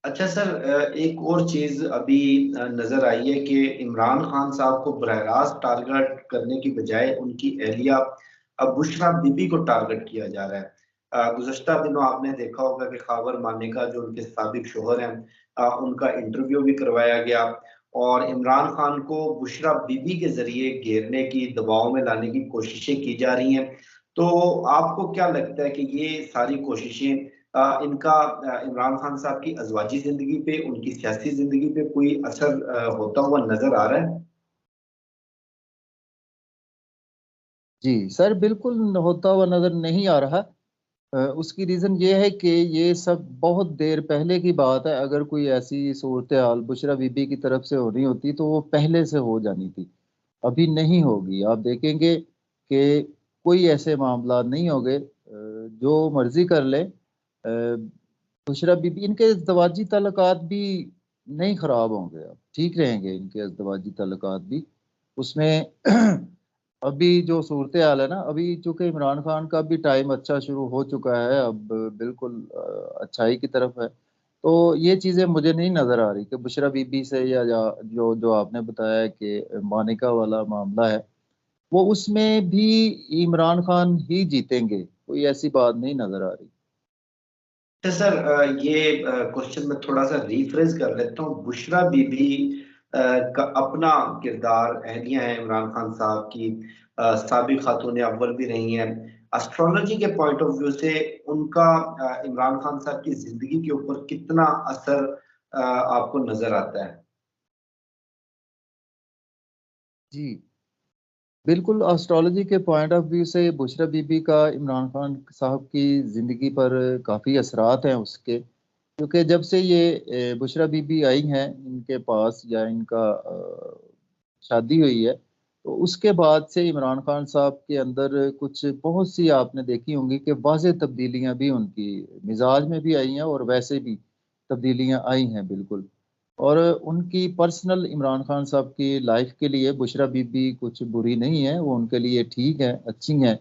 अच्छा सर, एक और चीज अभी नजर आई है कि इमरान खान साहब को बरह रास्त टारगेट करने की बजाय उनकी अहलिया बुशरा बीबी को टारगेट किया जा रहा है। गुज़श्ता दिनों आपने देखा होगा कि खावर मानेका जो उनके साबिक शोहर हैं, उनका इंटरव्यू भी करवाया गया और इमरान खान को बुशरा बीबी के जरिए घेरने की, दबाव में लाने की कोशिशें की जा रही हैं। तो आपको क्या लगता है कि ये सारी कोशिशें इनका इमरान खान साहब की अजवाजी जिंदगी पे, उनकी सियासी जिंदगी पे कोई असर होता हुआ नजर आ रहा है? जी सर, बिल्कुल होता हुआ नजर नहीं आ रहा। उसकी रीज़न ये है कि ये सब बहुत देर पहले की बात है। अगर कोई ऐसी सूरत हाल बुशरा बीबी की तरफ से होनी होती तो वो पहले से हो जानी थी, अभी नहीं होगी। आप देखेंगे कि कोई ऐसे मामला नहीं होंगे। जो मर्जी कर ले, बुशरा बीबी, इनके अज़दवाजी ताल्लुकात भी नहीं खराब होंगे, अब ठीक रहेंगे इनके अज़दवाजी ताल्लुकात भी। उसमें अभी जो सूरत हाल है ना, अभी चूंकि इमरान खान का भी टाइम अच्छा शुरू हो चुका है, अब बिल्कुल अच्छाई की तरफ है। तो ये चीज़ें मुझे नहीं नज़र आ रही कि बुशरा बीबी से या जो जो आपने बताया कि मानिका वाला मामला है, वो उसमें भी इमरान खान ही जीतेंगे। कोई ऐसी बात नहीं नज़र आ रही। अच्छा सर, ये क्वेश्चन मैं थोड़ा सा रिफ्रेश कर लेता हूँ। बुशरा बीबी का अपना किरदार, अहलिया है इमरान खान साहब की, साबिक खातून अव्वल भी रही हैं। एस्ट्रोलॉजी के पॉइंट ऑफ व्यू से उनका इमरान खान साहब की जिंदगी के ऊपर कितना असर आपको नजर आता है? जी बिल्कुल, एस्ट्रोलॉजी के पॉइंट ऑफ व्यू से बुशरा बीबी का इमरान खान साहब की ज़िंदगी पर काफ़ी असरात हैं उसके। क्योंकि जब से ये बुशरा बीबी आई हैं इनके पास, या इनका शादी हुई है, तो उसके बाद से इमरान खान साहब के अंदर कुछ बहुत सी आपने देखी होंगी कि वाज़ेह तब्दीलियां भी उनकी मिजाज में भी आई हैं, और वैसे भी तब्दीलियां आई हैं बिल्कुल। और उनकी पर्सनल, इमरान खान साहब की लाइफ के लिए बुशरा बीबी कुछ बुरी नहीं है, वो उनके लिए ठीक है, अच्छी हैं।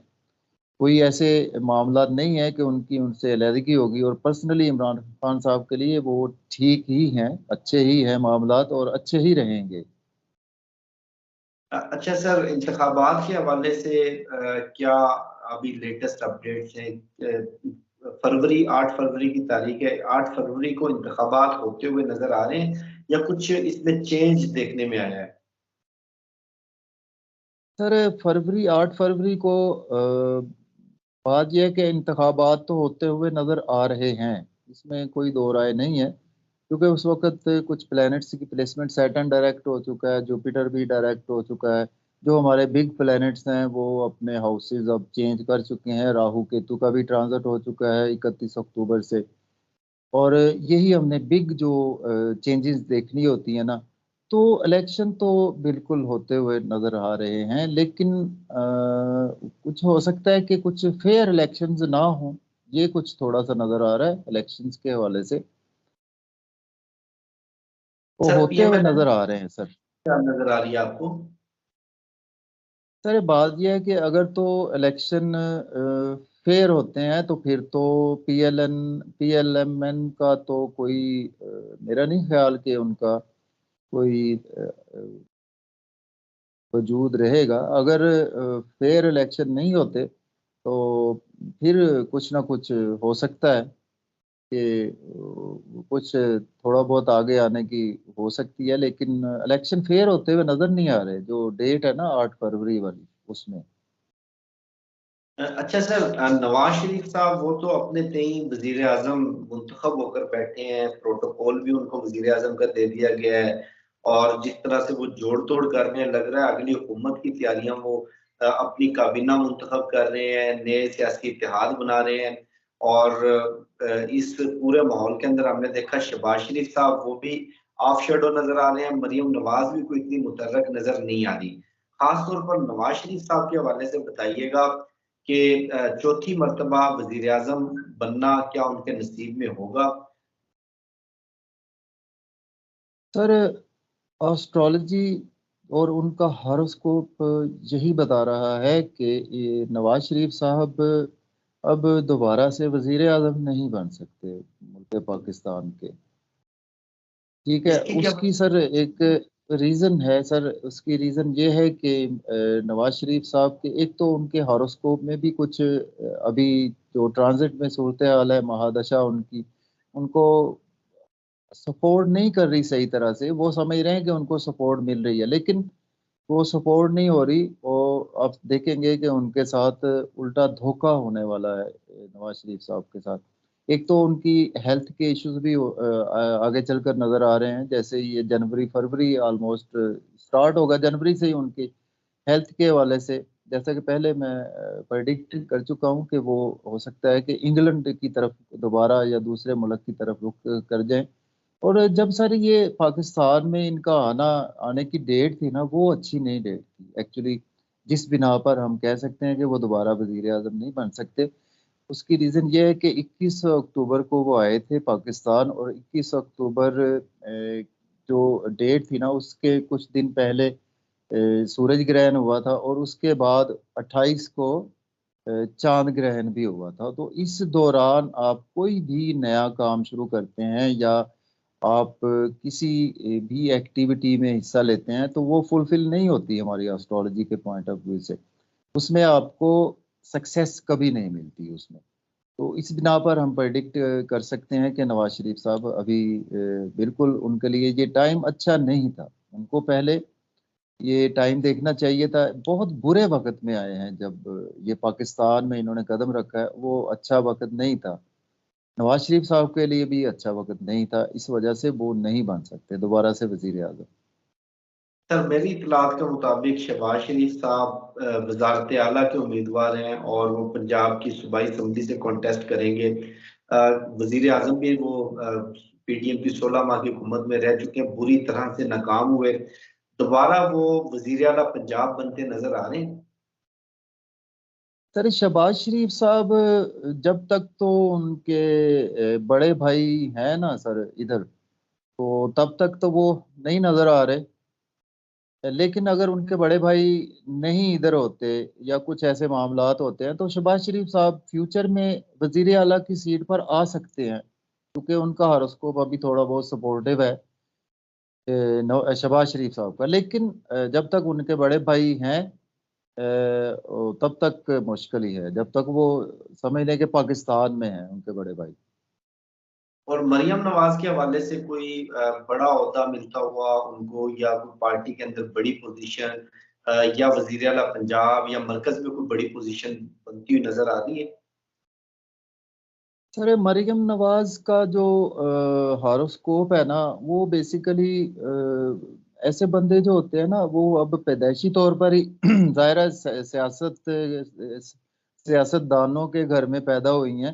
कोई ऐसे मामला नहीं है कि उनकी उनसे अलहदगी होगी, और पर्सनली इमरान खान साहब के लिए वो ठीक ही हैं, अच्छे ही हैं मामलात, और अच्छे ही रहेंगे। अच्छा सर, इंतखाबात के हवाले से क्या अभी लेटेस्ट अपडेट्स हैं? फरवरी, 8 फरवरी की तारीख है, 8 फरवरी को इंतखाबात होते हुए नजर आ रहे हैं या कुछ इसमें चेंज देखने में आया है? सर, फरवरी 8 फरवरी को बात यह है कि इंतखाबात तो होते हुए नज़र आ रहे हैं, इसमें कोई दो राय नहीं है। क्योंकि उस वक्त कुछ प्लैनेट्स की प्लेसमेंट, सैटर्न डायरेक्ट हो चुका है, जुपिटर भी डायरेक्ट हो चुका है। जो हमारे बिग प्लैनेट्स हैं वो अपने हाउसेज अब चेंज कर चुके हैं। राहु केतु का भी ट्रांजिट हो चुका है 31 अक्टूबर से। और यही हमने बिग जो चेंजेस देखनी होती है ना, तो इलेक्शन तो बिल्कुल होते हुए नजर आ रहे हैं, लेकिन कुछ हो सकता है कि कुछ फेयर इलेक्शंस ना हो। ये कुछ थोड़ा सा नजर आ रहा है इलेक्शंस के हवाले से, वो सर, होते हुए पीएमएल नजर आ रहे हैं सर। क्या नजर आ रही है आपको? सर, बात यह है कि अगर तो इलेक्शन फेयर होते हैं तो फिर तो पीएलएमएन का तो कोई मेरा नहीं ख्याल कि उनका कोई वजूद रहेगा। अगर फेयर इलेक्शन नहीं होते तो फिर कुछ ना कुछ हो सकता है कि कुछ थोड़ा बहुत आगे आने की हो सकती है, लेकिन इलेक्शन फेयर होते हुए नजर नहीं आ रहे। जो डेट है ना 8 फरवरी वाली, उसमें। अच्छा सर, नवाज शरीफ साहब वो तो अपने तय वजीर आजम मुंतखब होकर बैठे हैं, प्रोटोकॉल भी उनको वजीर आजम का दे दिया गया है और जिस तरह से वो जोड़ तोड़ करने लग रहा है अगली हुकूमत की तैयारियां वो अपनी काबीना मुंतखब कर रहे हैं, नए सियासी इत्तेहाद बना रहे हैं। और इस पूरे माहौल के अंदर हमने देखा शहबाज शरीफ साहब वो भी ऑफ शेडो नजर आ रहे हैं, मरियम नवाज भी कोई इतनी मुतर्रक नजर नहीं आ रही। खासतौर पर नवाज शरीफ साहब के हवाले से बताइएगा कि चौथी मर्तबा वजीर आजम बनना क्या उनके नसीब में होगा? सर, एस्ट्रोलॉजी और उनका हॉरोस्कोप यही बता रहा है कि ये नवाज शरीफ साहब अब दोबारा से वजीर आजम नहीं बन सकते मुल्क पाकिस्तान के। ठीक है, इसकी क्या? उसकी सर एक रीजन है सर, उसकी रीजन ये है कि नवाज शरीफ साहब के एक तो उनके हॉरोस्कोप में भी कुछ अभी जो ट्रांजिट में सूरत हाल है, महादशा उनकी, उनको सपोर्ट नहीं कर रही सही तरह से। वो समझ रहे हैं कि उनको सपोर्ट मिल रही है, लेकिन वो सपोर्ट नहीं हो रही। वो आप देखेंगे कि उनके साथ उल्टा धोखा होने वाला है नवाज शरीफ साहब के साथ। एक तो उनकी हेल्थ के इश्यूज भी आगे चलकर नजर आ रहे हैं। जैसे ये जनवरी फरवरी ऑलमोस्ट स्टार्ट होगा, जनवरी से ही उनकी हेल्थ के हवाले से, जैसा कि पहले मैं प्रेडिक्ट कर चुका हूँ कि वो हो सकता है कि इंग्लैंड की तरफ दोबारा या दूसरे मुल्क की तरफ रुख कर जाएं। और जब सर ये पाकिस्तान में इनका आने की डेट थी ना, वो अच्छी नहीं डेट थी एक्चुअली, जिस बिना पर हम कह सकते हैं कि वो दोबारा वजीर आजम नहीं बन सकते। उसकी रीज़न ये है कि 21 अक्टूबर को वो आए थे पाकिस्तान, और 21 अक्टूबर जो डेट थी ना, उसके कुछ दिन पहले सूरज ग्रहण हुआ था, और उसके बाद 28 को चांद ग्रहण भी हुआ था। तो इस दौरान आप कोई भी नया काम शुरू करते हैं या आप किसी भी एक्टिविटी में हिस्सा लेते हैं, तो वो फुलफिल नहीं होती हमारी एस्ट्रोलॉजी के पॉइंट ऑफ व्यू से। उसमें आपको सक्सेस कभी नहीं मिलती उसमें। तो इस बिना पर हम प्रेडिक्ट कर सकते हैं कि नवाज शरीफ साहब अभी बिल्कुल उनके लिए ये टाइम अच्छा नहीं था। उनको पहले ये टाइम देखना चाहिए था। बहुत बुरे वक्त में आए हैं, जब ये पाकिस्तान में इन्होंने कदम रखा है, वो अच्छा वक्त नहीं था। नवाज शरीफ साहब के लिए भी अच्छा वक्त नहीं था, इस वजह से वो नहीं बन सकते दोबारा से वजीर आजम। सर मेरी इतलात के मुताबिक शहबाज शरीफ साहब वजारत आला के उम्मीदवार हैं और वो पंजाब की सूबाई असम्बली से कॉन्टेस्ट करेंगे। वजीर आजम भी वो पीडीएम की 16 माह की हुकूमत में रह चुके हैं, बुरी तरह से नाकाम हुए। दोबारा वो वजीर आला पंजाब बनते नजर आ रहे हैं। सर शहबाज शरीफ साहब, जब तक तो उनके बड़े भाई हैं ना सर इधर, तो तब तक तो वो नहीं नजर आ रहे। लेकिन अगर उनके बड़े भाई नहीं इधर होते या कुछ ऐसे मामलात होते हैं, तो शहबाज शरीफ साहब फ्यूचर में वजीर आला की सीट पर आ सकते हैं, क्योंकि उनका हॉरोस्कोप अभी थोड़ा बहुत सपोर्टिव है शहबाज शरीफ साहब का। लेकिन जब तक उनके बड़े भाई हैं तब तक मुश्किल ही है, जब तक वो समझ लें कि पाकिस्तान में हैं उनके बड़े भाई। और मरियम नवाज के हवाले से कोई बड़ा ओहदा मिलता हुआ उनको, या कोई पार्टी के अंदर बड़ी पोजीशन, या वजीर आला पंजाब या मरकज में कोई बड़ी पोजीशन बनती हुई नजर आ रही है? सर मरियम नवाज का जो हॉरोस्कोप है ना, वो बेसिकली ऐसे बंदे जो होते हैं ना, वो अब पैदाइशी तौर पर ही जाहिर है सियासतदानों के घर में पैदा हुई हैं,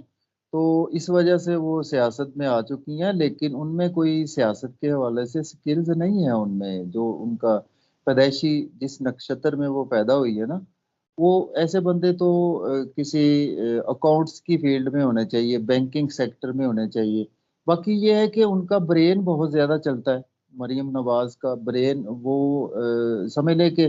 तो इस वजह से वो सियासत में आ चुकी हैं। लेकिन उनमें कोई सियासत के हवाले से स्किल्स नहीं है उनमें। जो उनका पैदाइशी जिस नक्षत्र में वो पैदा हुई है ना, वो ऐसे बंदे तो किसी अकाउंट्स की फील्ड में होने चाहिए, बैंकिंग सेक्टर में होने चाहिए। बाकी ये है कि उनका ब्रेन बहुत ज्यादा चलता है। मरियम नवाज का ब्रेन, वो समझ ले कि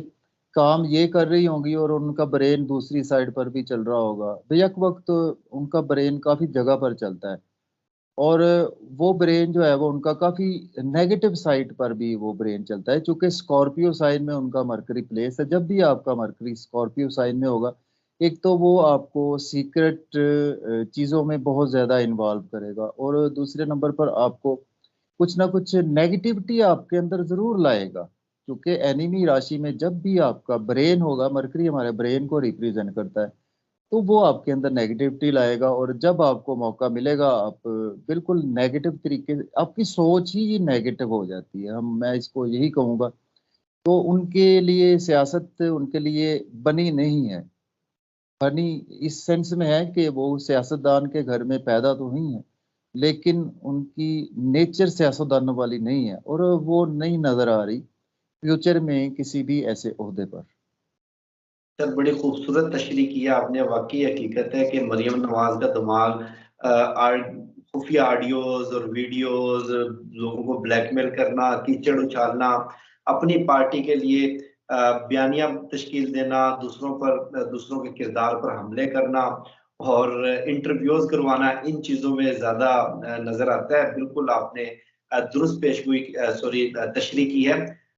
काम ये कर रही होंगी और उनका ब्रेन दूसरी साइड पर भी चल रहा होगा। बेशक वक्त उनका ब्रेन काफी जगह पर चलता है, और वो ब्रेन जो है वो उनका काफी नेगेटिव साइड पर भी वो ब्रेन चलता है। चूंकि स्कॉर्पियो साइन में उनका मरकरी प्लेस है, जब भी आपका मरकरी स्कॉर्पियो साइन में होगा, एक तो वो आपको सीक्रेट चीजों में बहुत ज्यादा इन्वॉल्व करेगा, और दूसरे नंबर पर आपको कुछ ना कुछ नेगेटिविटी आपके अंदर जरूर लाएगा। क्योंकि एनिमी राशि में जब भी आपका ब्रेन होगा, मरकरी हमारे ब्रेन को रिप्रेजेंट करता है, तो वो आपके अंदर नेगेटिविटी लाएगा। और जब आपको मौका मिलेगा, आप बिल्कुल नेगेटिव तरीके से, आपकी सोच ही नेगेटिव हो जाती है, हम मैं इसको यही कहूँगा। तो उनके लिए सियासत उनके लिए बनी नहीं है। बनी इस सेंस में है कि वो सियासतदान के घर में पैदा तो हुई हैं, लेकिन उनकी नेचर सियासतदानों वाली नहीं है, और वो नहीं नजर आ रही फ्यूचर में किसी भी ऐसे ओहदे पर। सर बड़ी खूबसूरत तशरीह की है आपने। वाकई हकीकत है कि मरियम नवाज का दिमाग खुफिया ऑडियोज और वीडियोज, लोगों को ब्लैकमेल करना, कीचड़ उछालना, अपनी पार्टी के लिए बयानियां तश्कील देना, दूसरों के किरदार पर हमले करना और इंटरव्यूज करवाना, इन चीजों में ज्यादा नजर आता है। बिल्कुल आपने दुरुस्त पेशगोई तशरीह की है।